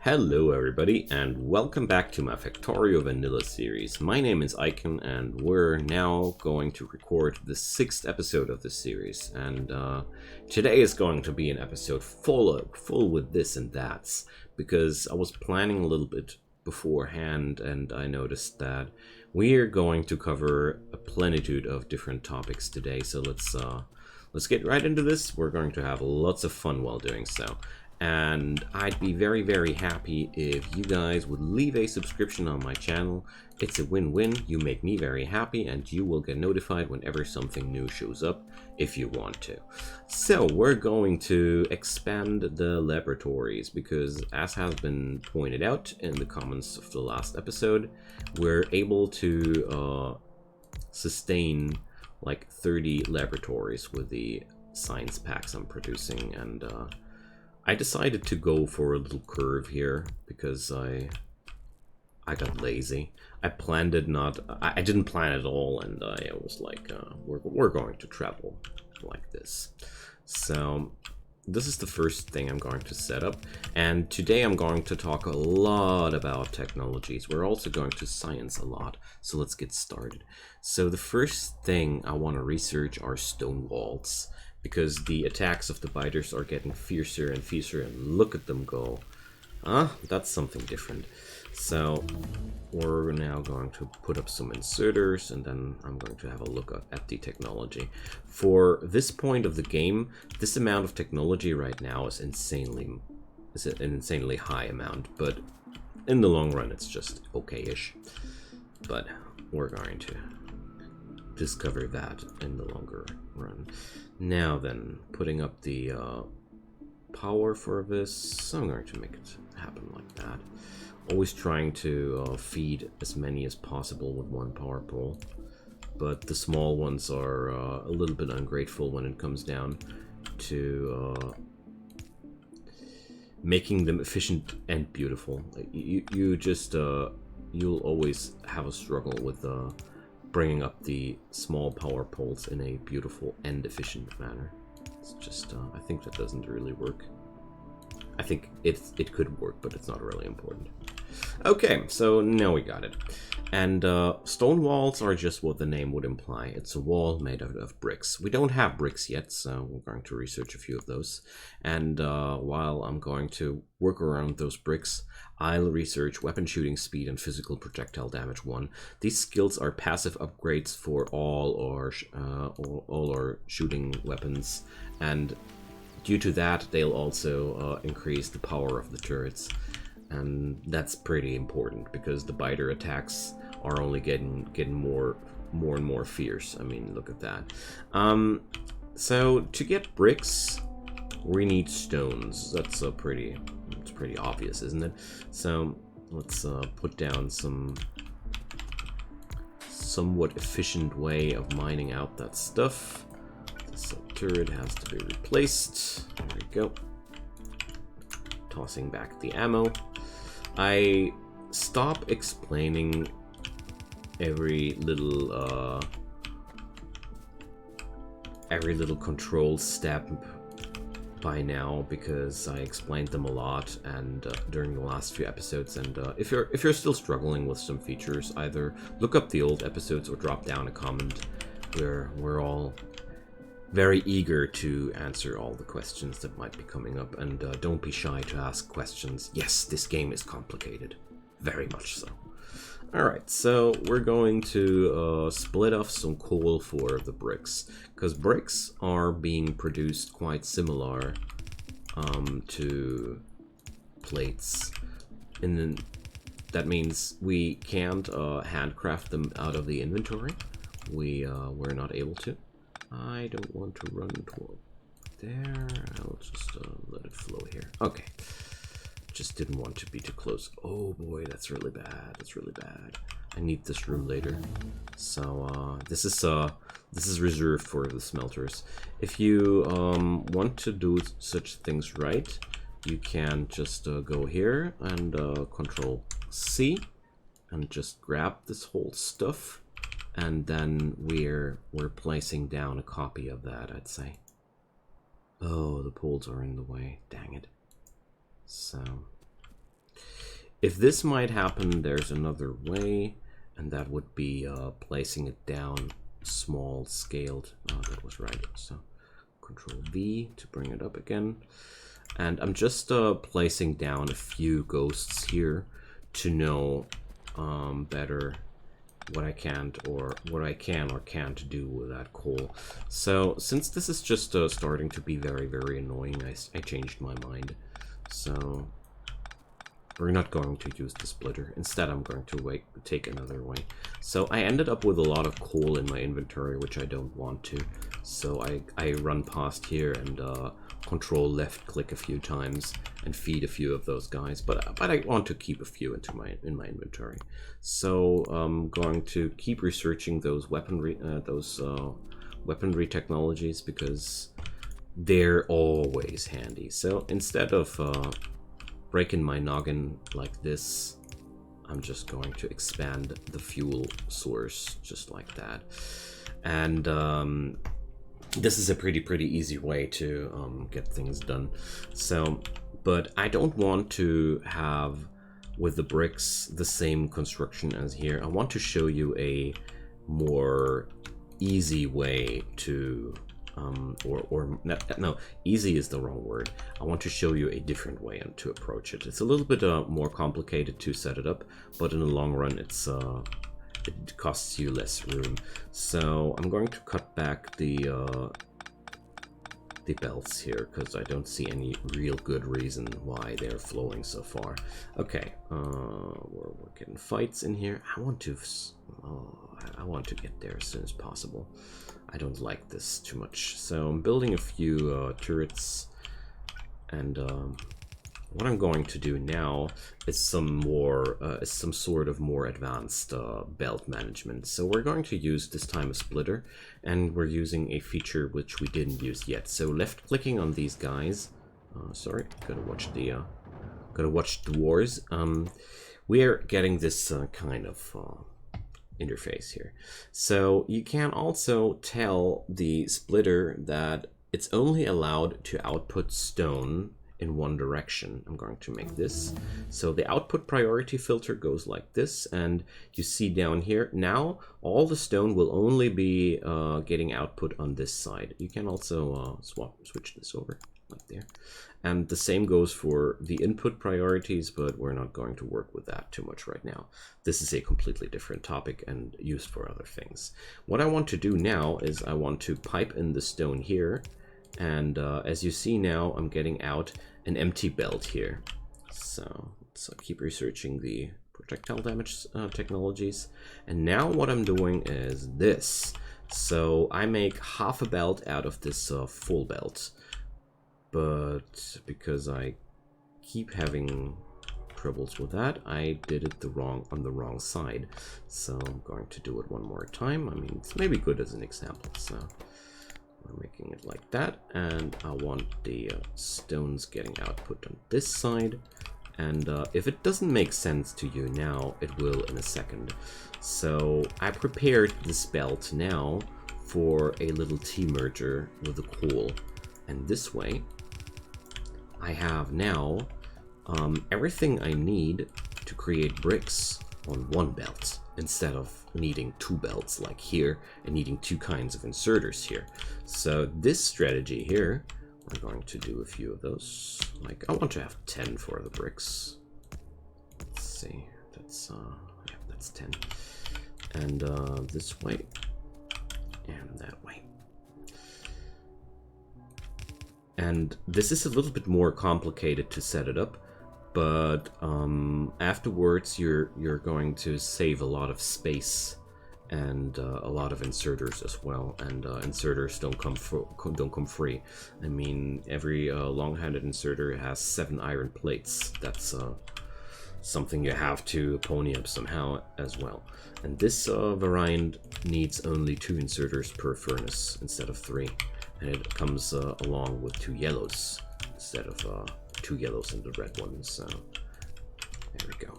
Hello everybody and welcome back to my Factorio Vanilla series. My name is Icon and we're now going to record the 6th episode of this series, and today is going to be an episode full with this and that's, because I was planning a little bit beforehand and I noticed that we're going to cover a plenitude of different topics today, so let's get right into this. We're going to have lots of fun while doing so. And I'd be very happy if you guys would leave a subscription on my channel. It's a win-win. You make me very happy and you will get notified whenever something new shows up if you want to. So we're going to expand the laboratories because, as has been pointed out in the comments of the last episode, we're able to sustain like 30 laboratories with the science packs I'm producing, and I decided to go for a little curve here because I got lazy. I planned it not. I didn't plan it all, and I was like, we're going to travel like this. So this is the first thing I'm going to set up, and today I'm going to talk a lot about technologies. We're also going to science a lot, so let's get started. So the first thing I want to research are stone walls, because the attacks of the biters are getting fiercer and fiercer, and look at them go. That's something different. So we're now going to put up some inserters, and then I'm going to have a look at the technology. For this point of the game, this amount of technology right now is an insanely high amount, but in the long run it's just okay-ish. But we're going to discover that in the longer run. Now then, putting up the power for this, I'm going to make it happen like that. Always trying to feed as many as possible with one power pole, but the small ones are a little bit ungrateful when it comes down to making them efficient and beautiful. You'll always have a struggle with bringing up the small power poles in a beautiful and efficient manner. It's just, I think that doesn't really work. I think it could work, but it's not really important. Okay, so now we got it. And stone walls are just what the name would imply. It's a wall made out of bricks. We don't have bricks yet, so we're going to research a few of those. And while I'm going to work around those bricks, I'll research weapon shooting speed and physical projectile damage 1. These skills are passive upgrades for all our shooting weapons, and due to that they'll also increase the power of the turrets. And that's pretty important because the biter attacks are only getting more and more fierce. I mean, look at that. So to get bricks, we need stones. That's pretty obvious, isn't it? So let's put down some somewhat efficient way of mining out that stuff. This turret has to be replaced. There we go. Tossing back the ammo. I stop explaining every little control step by now, because I explained them a lot and during the last few episodes. And if you're still struggling with some features, either look up the old episodes or drop down a comment. We're all very eager to answer all the questions that might be coming up, and don't be shy to ask questions. Yes, this game is complicated, very much so. Alright, so we're going to split off some coal for the bricks, because bricks are being produced quite similar to plates, and then that means we can't handcraft them out of the inventory. We're not able to. I don't want to run toward there. I'll just let it flow here. Okay. Just didn't want to be too close. Oh boy, that's really bad. That's really bad. I need this room later. So this is reserved for the smelters. If you want to do such things right, you can just go here and Control C and just grab this whole stuff. And then we're placing down a copy of that, I'd say. Oh, the poles are in the way. Dang it. So if this might happen, there's another way, and that would be placing it down small scaled. Oh, that was right. So Control V to bring it up again. And I'm just placing down a few ghosts here to know better what I can't or what I can or can't do with that coal. So since this is just starting to be very, very annoying, I changed my mind. So we're not going to use the splitter. Instead, I'm going to take another way. So I ended up with a lot of coal in my inventory, which I don't want to. So I run past here and Control left click a few times and feed a few of those guys. But I want to keep a few in my inventory. So I'm going to keep researching those weaponry technologies because they're always handy. So instead of breaking my noggin like this, I'm just going to expand the fuel source just like that. And this is a pretty easy way to get things done. So, but I don't want to have with the bricks the same construction as here. I want to show you a more easy way to no, easy is the wrong word. I want to show you a different way to approach it. It's a little bit more complicated to set it up, but in the long run, it costs you less room. So I'm going to cut back the belts here because I don't see any real good reason why they're flowing so far. Okay, we're getting fights in here. I want to get there as soon as possible. I don't like this too much. So I'm building a few turrets, and what I'm going to do now is some sort of more advanced belt management. So we're going to use this time a splitter, and we're using a feature which we didn't use yet. So left clicking on these guys. Sorry, gotta watch the wars. We are getting this kind of interface here. So you can also tell the splitter that it's only allowed to output stone in one direction. I'm going to make this. So the output priority filter goes like this, and you see down here, now all the stone will only be getting output on this side. You can also switch this over like there. And the same goes for the input priorities, but we're not going to work with that too much right now. This is a completely different topic and used for other things. What I want to do now is I want to pipe in the stone here. And as you see now, I'm getting out an empty belt here. So let's keep researching the projectile damage technologies. And now what I'm doing is this. So I make half a belt out of this full belt. But because I keep having troubles with that, I did it on the wrong side. So I'm going to do it one more time. I mean, it's maybe good as an example. So we're making it like that, and I want the stones getting output on this side. And if it doesn't make sense to you now, it will in a second. So I prepared this belt now for a little T-merger with the coal. And this way, I have now everything I need to create bricks on one belt, instead of needing two belts like here and needing two kinds of inserters here. So this strategy here, we're going to do a few of those. Like, I want to have 10 for the bricks. Let's see, that's yeah, that's 10. And this way and that way. And this is a little bit more complicated to set it up, but afterwards you're going to save a lot of space and a lot of inserters as well. And inserters don't come free. I mean, every long-handed inserter has 7 iron plates. That's something you have to pony up somehow as well. And this variant needs only 2 inserters per furnace instead of 3. And it comes along with 2 yellows instead of 2 yellows and the red one. So there we go.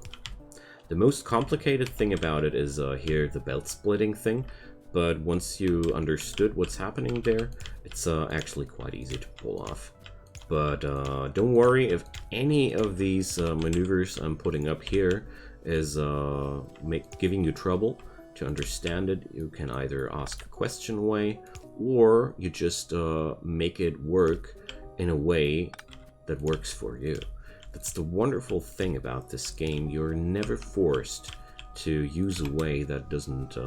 The most complicated thing about it is here the belt splitting thing, but once you understood what's happening there, it's actually quite easy to pull off. But don't worry if any of these maneuvers I'm putting up here is giving you trouble to understand it. You can either ask a question away, or you just make it work in a way that works for you. That's the wonderful thing about this game. You're never forced to use a way that doesn't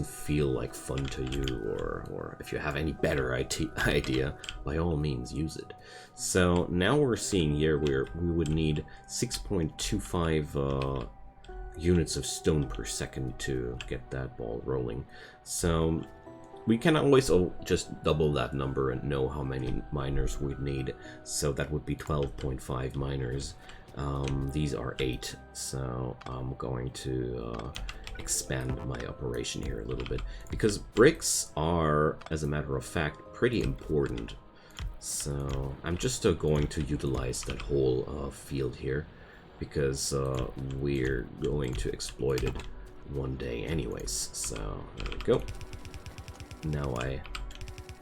feel like fun to you, or if you have any better idea, by all means use it. So now we're seeing here where we would need 6.25 units of stone per second to get that ball rolling. So we can always just double that number and know how many miners we'd need. So that would be 12.5 miners. These are 8, so I'm going to expand my operation here a little bit, because bricks are, as a matter of fact, pretty important. So I'm just going to utilize that whole field here, because we're going to exploit it one day anyways. So there we go. Now I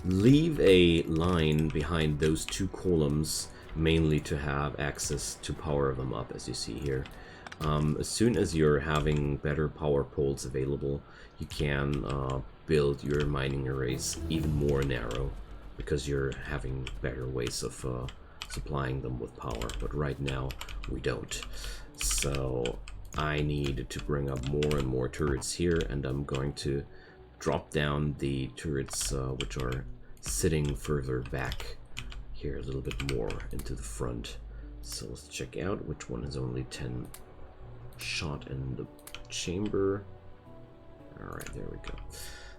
leave a line behind those 2 columns, mainly to have access to power them up, as you see here. As soon as you're having better power poles available, you can build your mining arrays even more narrow, because you're having better ways of supplying them with power. But right now we don't. So I need to bring up more and more turrets here, and I'm going to drop down the turrets which are sitting further back here a little bit more into the front. So let's check out which one has only 10 shot in the chamber. Alright, there we go.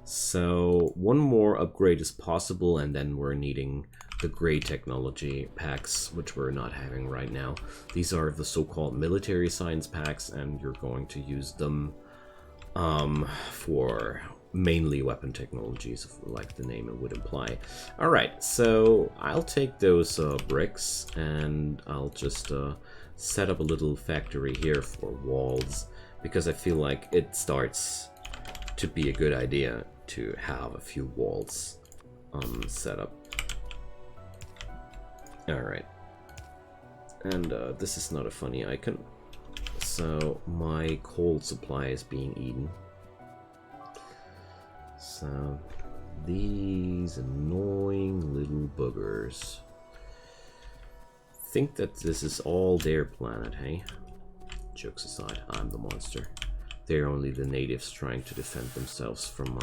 So one more upgrade is possible, and then we're needing the gray technology packs, which we're not having right now. These are the so-called military science packs, and you're going to use them for mainly weapon technologies, like the name it would imply. Alright, so I'll take those bricks, and I'll just set up a little factory here for walls, because I feel like it starts to be a good idea to have a few walls set up. Alright, and this is not a funny icon, so my coal supply is being eaten. So these annoying little boogers think that this is all their planet, hey? Jokes aside, I'm the monster. They're only the natives trying to defend themselves from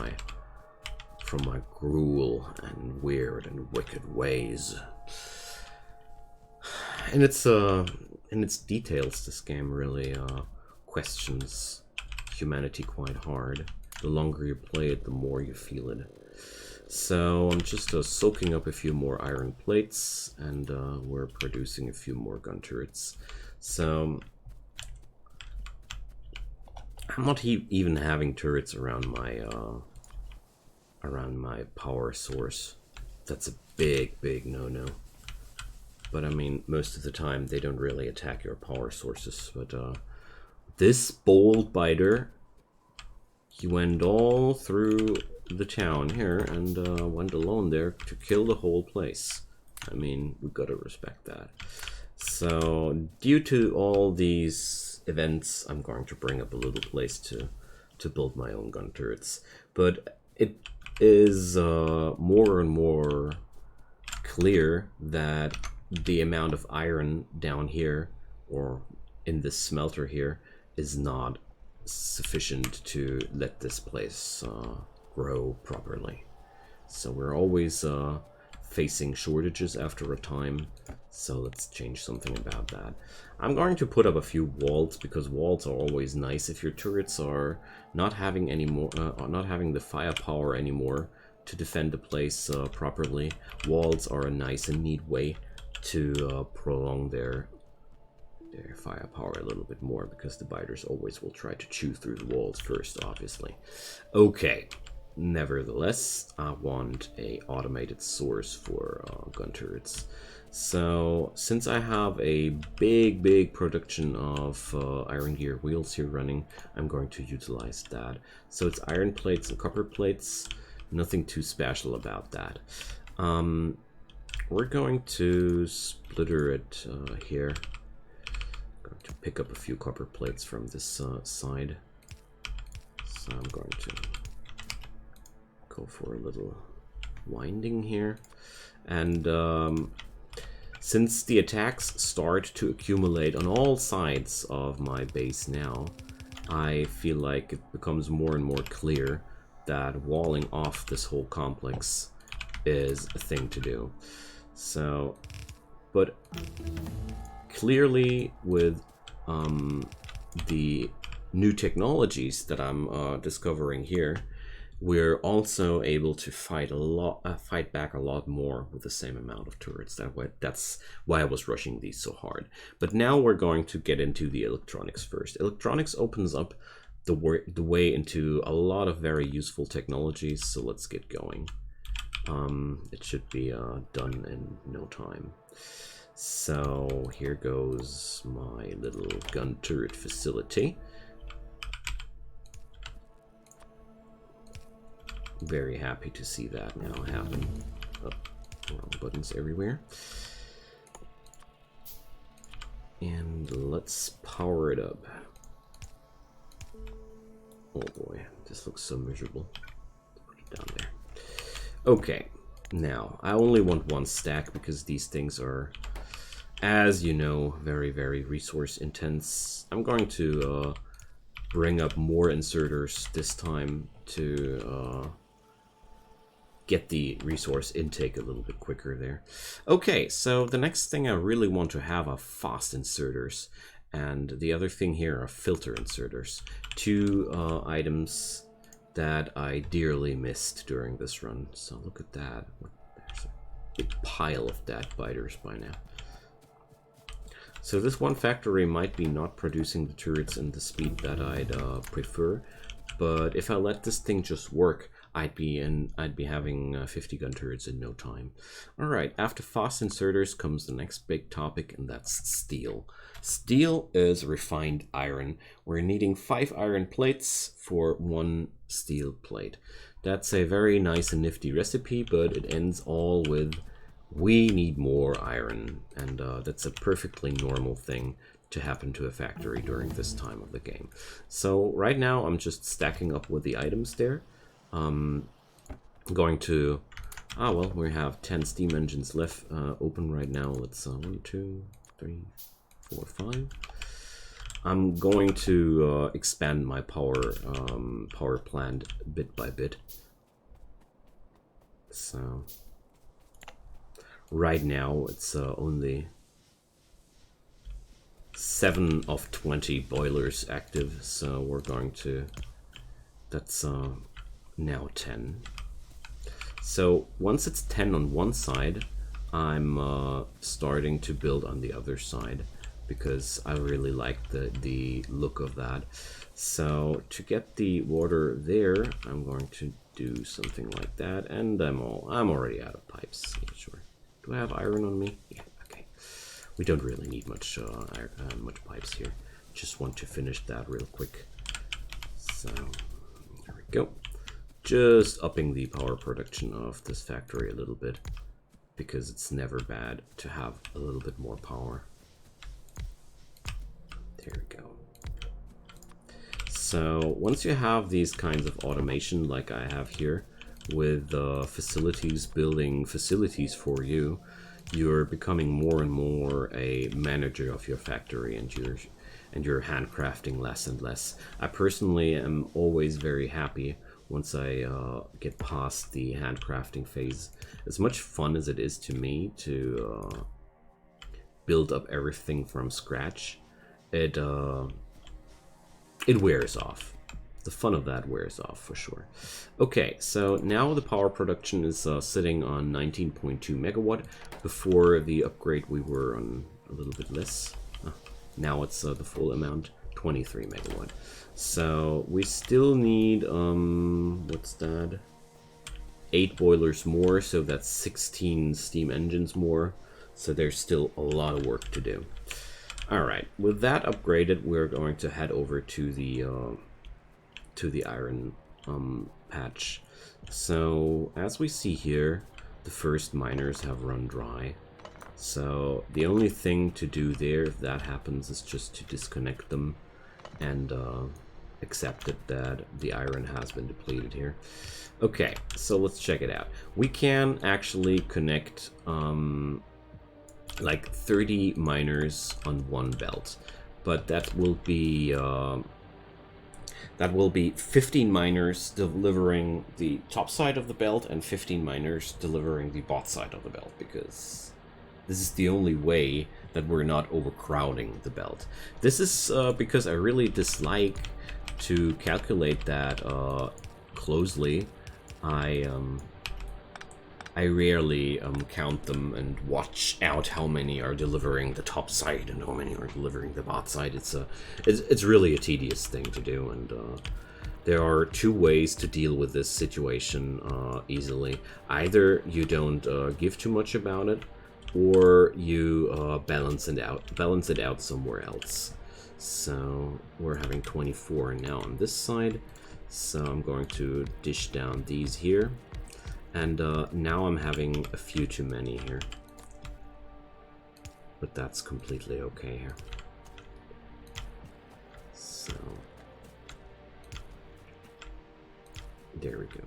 my cruel and weird and wicked ways. And it's in its details, this game really questions humanity quite hard. The longer you play it, the more you feel it. So I'm just soaking up a few more iron plates, and we're producing a few more gun turrets. So I'm not even having turrets around my power source. That's a big no-no. But I mean, most of the time they don't really attack your power sources. But this bold biter, he went all through the town here and went alone there to kill the whole place. I mean, we've got to respect that. So due to all these events, I'm going to bring up a little place to build my own gun turrets. But it is more and more clear that the amount of iron down here, or in this smelter here, is not sufficient to let this place grow properly. So we're always facing shortages after a time, so let's change something about that. I'm going to put up a few walls, because walls are always nice if your turrets are not having the firepower anymore to defend the place properly. Walls are a nice and neat way to prolong their firepower a little bit more, because the biters always will try to chew through the walls first, obviously. Okay, nevertheless, I want a automated source for gun turrets. So since I have a big production of iron gear wheels here running, I'm going to utilize that. So it's iron plates and copper plates, nothing too special about that. we're going to splitter it here. Going to pick up a few copper plates from this side. So I'm going to go for a little winding here. And since the attacks start to accumulate on all sides of my base now, I feel like it becomes more and more clear that walling off this whole complex is a thing to do. So, but clearly with the new technologies that I'm discovering here, we're also able to fight back a lot more with the same amount of turrets. That's why I was rushing these so hard. But now we're going to get into the electronics first. Electronics opens up the way into a lot of very useful technologies, so let's get going. It should be done in no time. So here goes my little gun turret facility. Very happy to see that now happen. Oh, wrong buttons everywhere. And let's power it up. Oh boy, this looks so miserable. Put it down there. Okay, now I only want one stack because these things are, as you know, very, very resource intense. I'm going to bring up more inserters this time to get the resource intake a little bit quicker there. Okay, so the next thing I really want to have are fast inserters, and the other thing here are filter inserters. Two items that I dearly missed during this run. So look at that. There's a big pile of dat biters by now. So this one factory might be not producing the turrets in the speed that I'd prefer, but if I let this thing just work, I'd be having 50 gun turrets in no time. All right, after fast inserters comes the next big topic, and that's steel. Steel is refined iron. We're needing 5 iron plates for 1 steel plate. That's a very nice and nifty recipe, but it ends all with we need more iron, and that's a perfectly normal thing to happen to a factory during this time of the game. So right now I'm just stacking up with the items there. Going to, well, we have 10 steam engines left open right now. Let's 1, 2, 3, 4, 5. I'm going to expand my power plant bit by bit. So right now it's only 7 of 20 boilers active, so we're going to, that's now 10. So once it's 10 on one side, I'm starting to build on the other side because I really like the look of that. So to get the water there, I'm going to do something like that, and I'm already out of pipes. Yeah, sure. Do I have iron on me? Yeah, okay. We don't really need much pipes here. Just want to finish that real quick. So there we go. Just upping the power production of this factory a little bit, because it's never bad to have a little bit more power. There we go. So once you have these kinds of automation like I have here, with facilities building facilities for you, you're becoming more and more a manager of your factory, and you're handcrafting less and less. I personally am always very happy once I get past the handcrafting phase. As much fun as it is to me to build up everything from scratch, it wears off. The fun of that wears off for sure. Okay, so now the power production is sitting on 19.2 megawatt. Before the upgrade we were on a little bit less. Now it's the full amount, 23 megawatt. So we still need, what's that? 8 boilers more, so that's 16 steam engines more. So there's still a lot of work to do. Alright, with that upgraded, we're going to head over to the iron patch. So as we see here, the first miners have run dry. So the only thing to do there, if that happens, is just to disconnect them and accept it that the iron has been depleted here. Okay, so let's check it out. We can actually connect like 30 miners on one belt, but that will be 15 miners delivering the top side of the belt and 15 miners delivering the bot side of the belt, because this is the only way that we're not overcrowding the belt. This is because I really dislike to calculate that closely. I rarely count them and watch out how many are delivering the top side and how many are delivering the bot side. It's really a tedious thing to do, and there are two ways to deal with this situation easily. Either you don't give too much about it, or you balance it out somewhere else. So we're having 24 now on this side, so I'm going to dish down these here. And now I'm having a few too many here. But that's completely okay here. So there we go.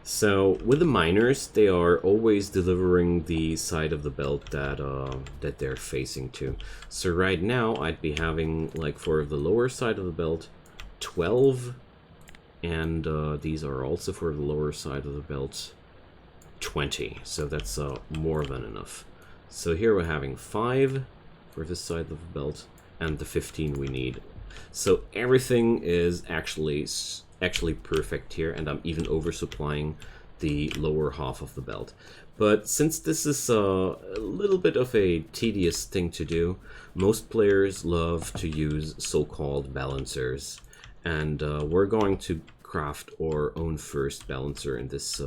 So with the miners, they are always delivering the side of the belt that that they're facing to. So right now I'd be having, like, for the lower side of the belt, 12. And these are also for the lower side of the belt, 20. So that's more than enough. So here we're having 5 for this side of the belt, and the 15 we need. So everything is actually perfect here, and I'm even oversupplying the lower half of the belt. But since this is a little bit of a tedious thing to do, most players love to use so-called balancers. And we're going to craft our own first balancer in this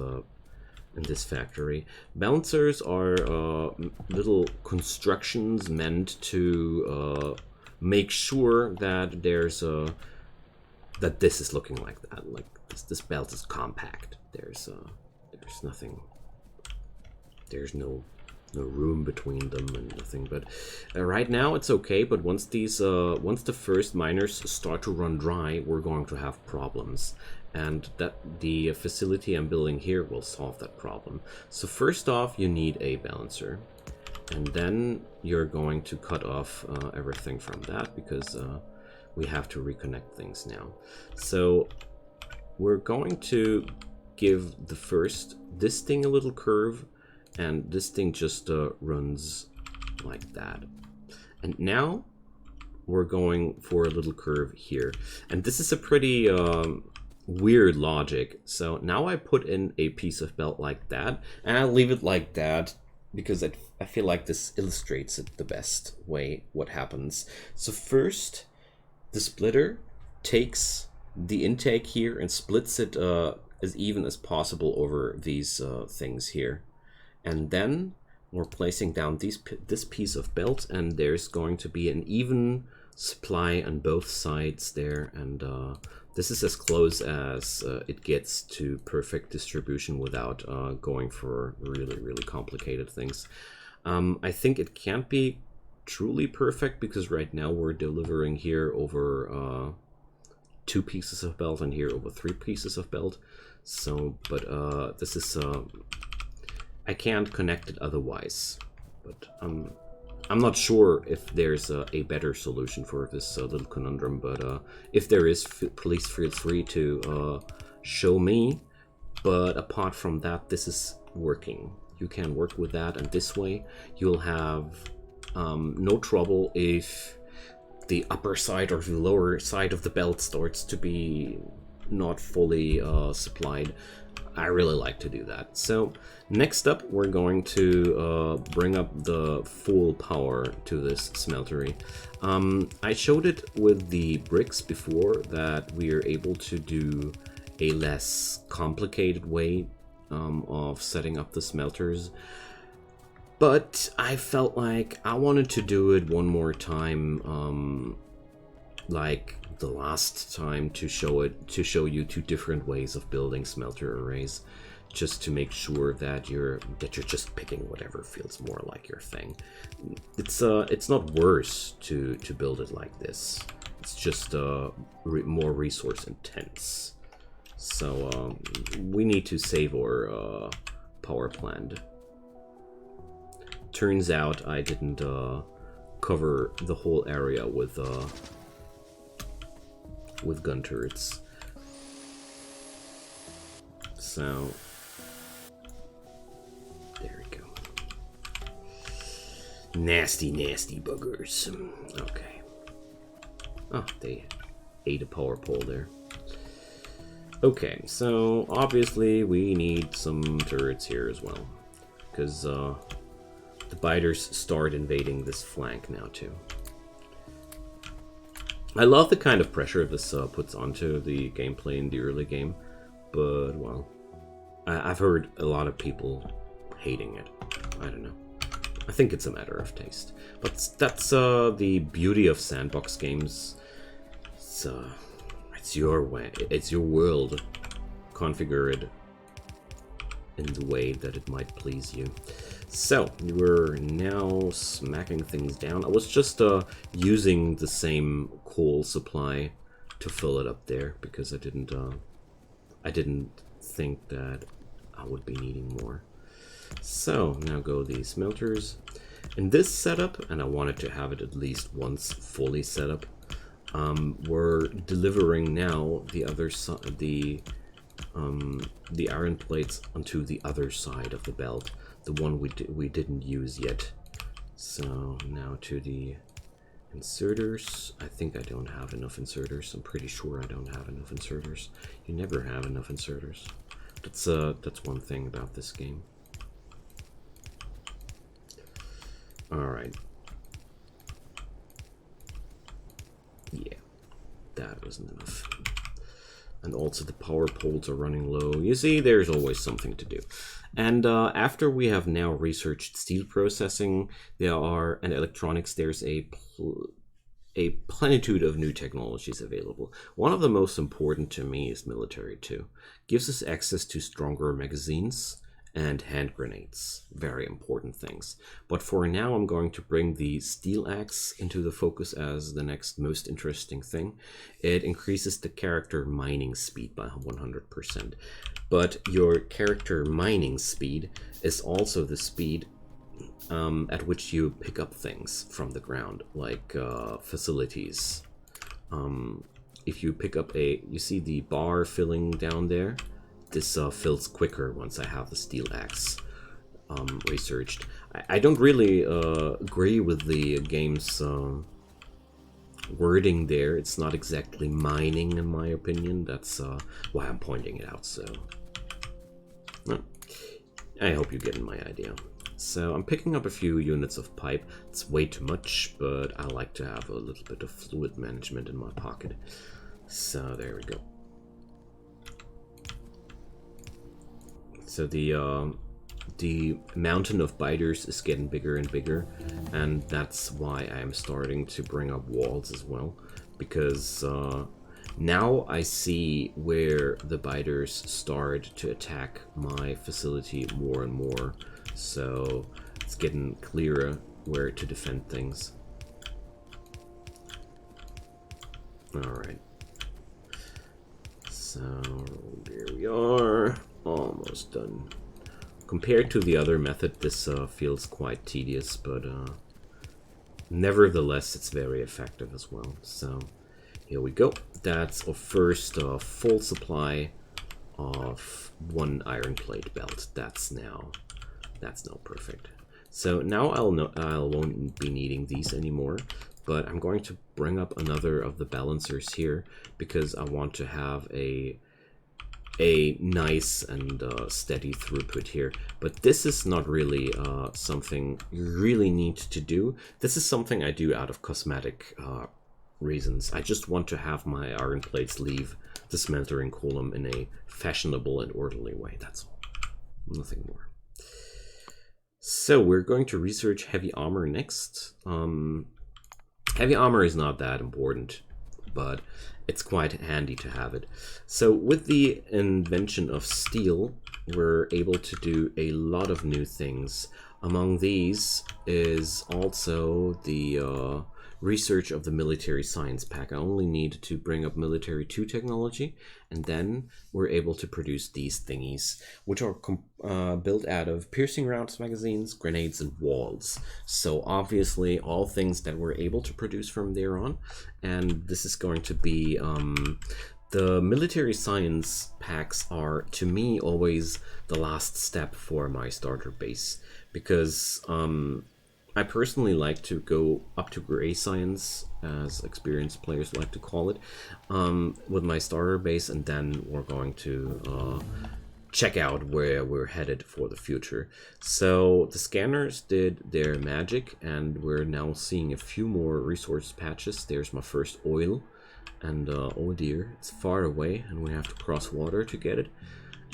factory. Balancers are little constructions meant to make sure that there's that this is looking like that. Like this belt is compact. There's nothing. There's no room between them and nothing, but right now it's okay. But once the first miners start to run dry, we're going to have problems, and that the facility I'm building here will solve that problem. So first off, you need a balancer, and then you're going to cut off everything from that, because we have to reconnect things now. So we're going to give this thing a little curve, and this thing just runs like that. And now we're going for a little curve here. And this is a pretty weird logic. So now I put in a piece of belt like that, and I leave it like that because I feel like this illustrates it the best way what happens. So first, the splitter takes the intake here and splits it as even as possible over these things here. And then we're placing down this piece of belt, and there's going to be an even supply on both sides there. And this is as close as it gets to perfect distribution without going for really, really complicated things. I think it can't be truly perfect, because right now we're delivering here over 2 pieces of belt and here over 3 pieces of belt. So, but this is... I can't connect it otherwise, but I'm not sure if there's a better solution for this little conundrum, but if there is, please feel free to show me. But apart from that, this is working. You can work with that, and this way you'll have no trouble if the upper side or the lower side of the belt starts to be not fully supplied. I really like to do that. So next up, we're going to bring up the full power to this smeltery. I showed it with the bricks before that we are able to do a less complicated way of setting up the smelters. But I felt like I wanted to do it one more time, like the last time, to show you 2 different ways of building smelter arrays. just to make sure that you're just picking whatever feels more like your thing. It's not worse to build it like this. It's just more resource intense. So we need to save our power plant. Turns out I didn't cover the whole area with gun turrets. So there we go. Nasty, nasty buggers. Okay. Oh, they ate a power pole there. Okay, so obviously we need some turrets here as well, because the biters start invading this flank now too. I love the kind of pressure this puts onto the gameplay in the early game, but well, I've heard a lot of people hating it. I don't know. I think it's a matter of taste. But that's the beauty of sandbox games. It's your way. It's your world. Configure it in the way that it might please you. So, we're now smacking things down. I was just using the same coal supply to fill it up there because I didn't think that I would be needing more. So, now go these smelters. In this setup, and I wanted to have it at least once fully set up, we're delivering now the other side, the iron plates onto the other side of the belt, the one we didn't use yet. So now to the inserters. I think I don't have enough inserters. I'm pretty sure I don't have enough inserters. You never have enough inserters. That's one thing about this game. All right. Yeah, that wasn't enough. And also the power poles are running low. You see, there's always something to do. And after we have now researched steel processing, and electronics, there's a plenitude of new technologies available. One of the most important to me is military too. Gives us access to stronger magazines and hand grenades. Very important things. But for now, I'm going to bring the steel axe into the focus as the next most interesting thing. It increases the character mining speed by 100%. But your character mining speed is also the speed at which you pick up things from the ground, like facilities. If you pick up you see the bar filling down there? This fills quicker once I have the steel axe researched. I don't really agree with the game's wording there. It's not exactly mining, in my opinion. That's why I'm pointing it out. So well, I hope you're getting my idea. So I'm picking up a few units of pipe. It's way too much, but I like to have a little bit of fluid management in my pocket. So there we go. So the mountain of biters is getting bigger and bigger, and that's why I'm starting to bring up walls as well, because now I see where the biters start to attack my facility more and more, so it's getting clearer where to defend things. Alright. So here we are. Almost done. Compared to the other method, this feels quite tedious, but nevertheless, it's very effective as well. So here we go. That's our first full supply of one iron plate belt. That's now perfect. So now I won't be needing these anymore, but I'm going to bring up another of the balancers here because I want to have a nice and steady throughput here. But this is not really something you really need to do. This is something I do out of cosmetic reasons. I just want to have my iron plates leave the smeltering column in a fashionable and orderly way. That's all. Nothing more. So we're going to research heavy armor next. Heavy armor is not that important, but it's quite handy to have it. So with the invention of steel, we're able to do a lot of new things. Among these is also the research of the military science pack. I only need to bring up military 2 technology, and then we're able to produce these thingies, which are built out of piercing rounds, magazines, grenades, and walls. So obviously all things that we're able to produce from there on, and this is going to be the military science packs are, to me, always the last step for my starter base, because I personally like to go up to gray science, as experienced players like to call it, with my starter base, and then we're going to check out where we're headed for the future. So the scanners did their magic, and we're now seeing a few more resource patches. There's my first oil, and oh dear, it's far away, and we have to cross water to get it.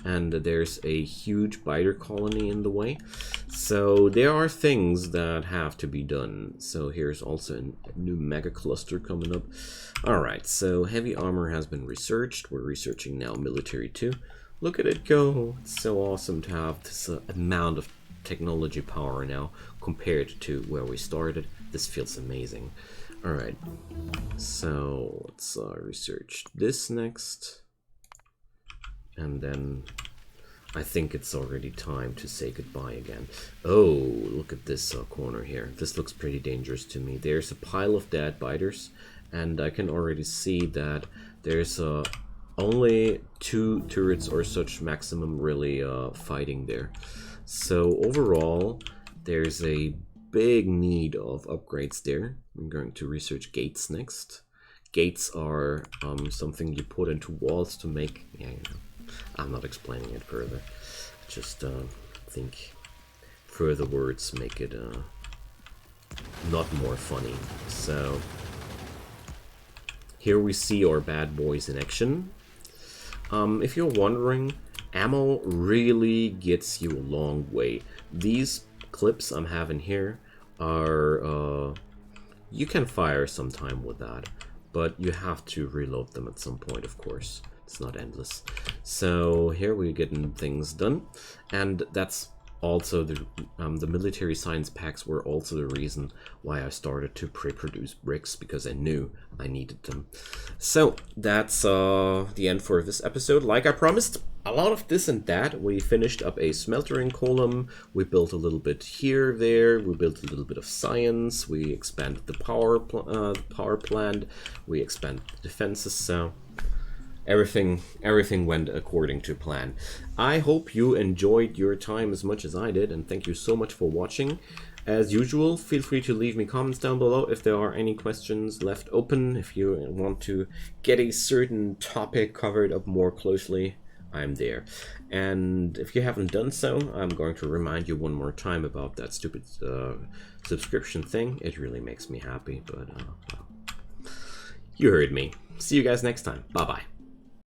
And there's a huge biter colony in the way. So there are things that have to be done. So here's also a new mega cluster coming up. Alright, so heavy armor has been researched. We're researching now military 2. Look at it go. It's so awesome to have this amount of technology power now compared to where we started. This feels amazing. Alright, so let's research this next. And then I think it's already time to say goodbye again. Oh, look at this corner here. This looks pretty dangerous to me. There's a pile of dead biters, and I can already see that there's only 2 turrets or such maximum really fighting there. So overall, there's a big need of upgrades there. I'm going to research gates next. Gates are something you put into walls to make... Yeah, you know. I'm not explaining it further. Just think further words make it not more funny. So here we see our bad boys in action. If you're wondering, ammo really gets you a long way. These clips I'm having here are you can fire sometime with that, but you have to reload them at some point, of course. It's not endless. So here we're getting things done, and that's also the military science packs were also the reason why I started to pre-produce bricks, because I knew I needed them. So that's the end for this episode. Like I promised, a lot of this and that. We finished up a smeltering column. We built a little bit here, there. We built a little bit of science. We expanded the power plant. We expanded the defenses. So everything went according to plan. I hope you enjoyed your time as much as I did, and thank you so much for watching. As usual, feel free to leave me comments down below if there are any questions left open. If you want to get a certain topic covered up more closely, I'm there. And if you haven't done so, I'm going to remind you one more time about that stupid subscription thing. It really makes me happy, but well, you heard me. See you guys next time. Bye-bye.